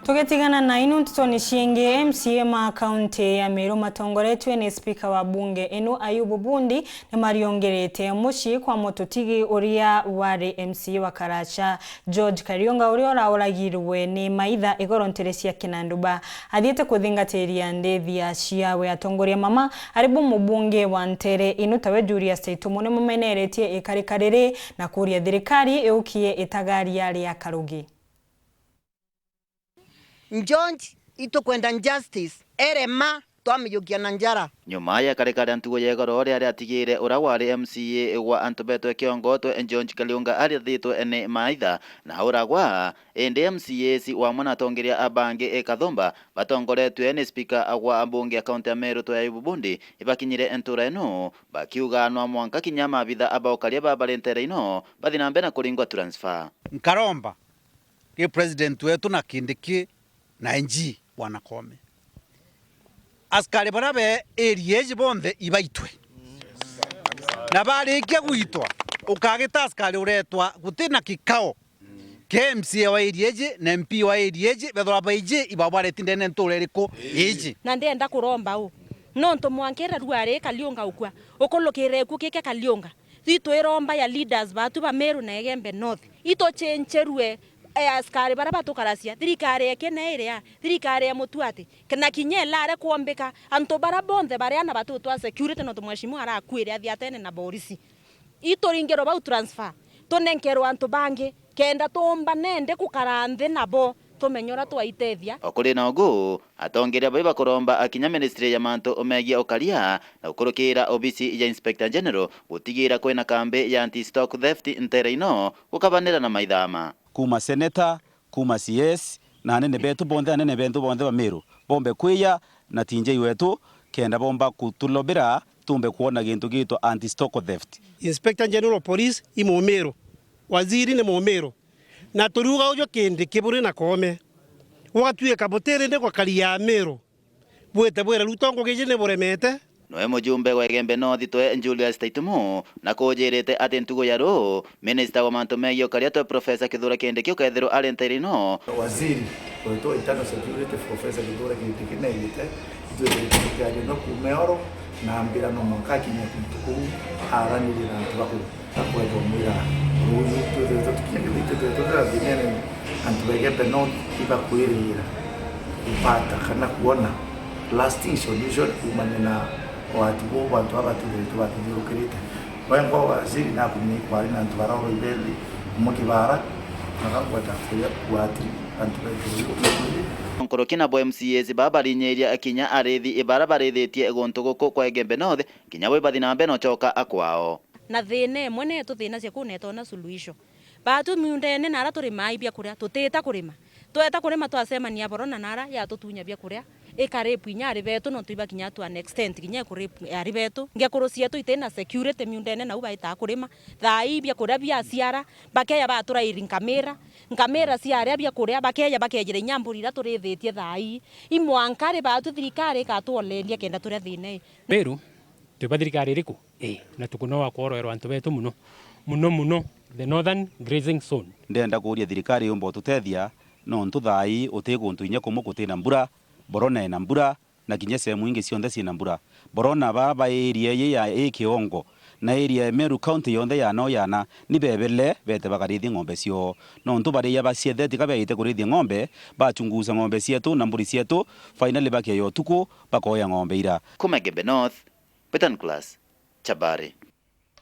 Tugetigana na inu ntutoni shienge MCA ma kaunti ya Meru matongoretwe ni speaker wa bunge enu Ayubu Bundi ni mariongerete mushi kwa mototigi uria wari MCA wa Karacha George Karionga uria orauragirwe ni maitha igoronteresia Kinanduba athiete kuthingateria ndethia ciawe atongoria mama aribu mubunge wa Ntere inu tawe Julius Taitumo ni mumeneretie ikarikarire na kuria thirikari eukie itagari yari ya Karugi. Njonji ito kwenda justice erema twamiyukia na njara nyuma ya karekare ntugo yegoro ria atigire urawari MCA wa Antobeto Kiongoto Njonji Karionga arithitwo ene maitha na uragwa ende MCA wa mwana tongeria abange ekathomba batongoretwe ene speaker wa ambunge akaunti ya Meru to Ayubu Bundi ibakinyire entura eno bakiuga no mwanka kinyama bitha abaokaria babalentere ino bathina mbena kuringwa transfer nkaromba ke president wetu na Kindiki na NG Bwana Kome askari barabe erieje bonde ibaitwe na barikia guitwa ukagita askari uretwa gutina kikao KMCA wa erieje na MP wa erieje bethora baije ibabare tindene ntureriko eje na ndenda kuromba u nonto mwankera ruare Kalionga ukwa ukolokere ku keke Kalionga thito iromba ya leaders batu ba Meru na Egembe North ito chencherwe askari baraba tukarasia thirikari ekene iria thirikari ya mutuate kana kinyela are kuombeka anto barabonde bariana batu twa security no tumweshimu ara kwire athiatene na borisi itoringero ba transfer tonenkero anto bange kenda tomba nende kukaranthe nabo tumenyora twaitethia okuri na ogu atongeria baiba kuromba akinya ministry ya manto omegia okaria na ukurukira obisi ya inspector general gutigira kwena kambe ya anti stock theft Ntere ino ukabanira na maithama kuma senator kuma CS na anene betu bonde anene bentu bonde ba Meru bombe kwiya na tinje wetu kenda bomba kutulobera tumbe kuona gintu gito anti stock theft. Inspector General Police imo Meru waziri ne mo Meru na turuga ujo kende kiburi na Kome watuye kabotere ne kwa kali ya Meru bwete bwera lutongo gejene boremete noe mujumbe wa Egembe North to Julius Taitumo na kujerete ati ntugo yaro minister wa manto megio karia to Professor Kithura Kindiki ukethero ari Ntere no waziri to internal security Professor Kithura Kindiki na yite ito no kumeoro na ambira no mkaki nya kutuku arani na tubaku takwa bomira ruyu to kinyekito dinene antu Egembe North ibakuirira upata kana kuona lasting solution kumanena watu watu abaturukerite wengo waziri na kumni kwali na ntwararo ibeli mukibara nakangwata kuya kwati antubeturukerite Nkorokina bo MCA babarinyeria akinya arethi ibara barethetie egonto goko kwa Egembe North kinya we bathina mbe no choka akwao na thine mwene tu thina cia kuneto na solution batu miundene nara turi mai bia kuria tuteta kurima tweta kurima twasemania borona nara ya tutunya bia kuria ekarepu inyari betu no tuiba kinya tu an extent kinya kurepu ari betu ngia kurusia tu itena security miundene na uba ita kurima thai bia kuria bia siara bakeya batura irinkamera nkamera siara bia kuria bakeya bakejire nyamburira turethetie thai imwankare batu thirikari katuolelia kenda turia thine Meru tuba thirikari riku na tukunoa kworoerwa antu betu muno the northern grazing zone ndenda kuria thirikari yombo tutethia no ntuthai utiguntu inya kumu kutina mbura borona na mbura na kinya sehemu ingi cionthe cina mbura borona baba area ya Kiongo na area ya Meru county yonthe ya no yana ni bebele bete bakarithi ng'ombe cio no ntu bari ya basietheti kabeite kurithi ng'ombe bachunguza ng'ombe cietu na mburi cietu finally bakia yo tuku bakoya ng'ombe ira kuma Egembe North Petan Class Chabare.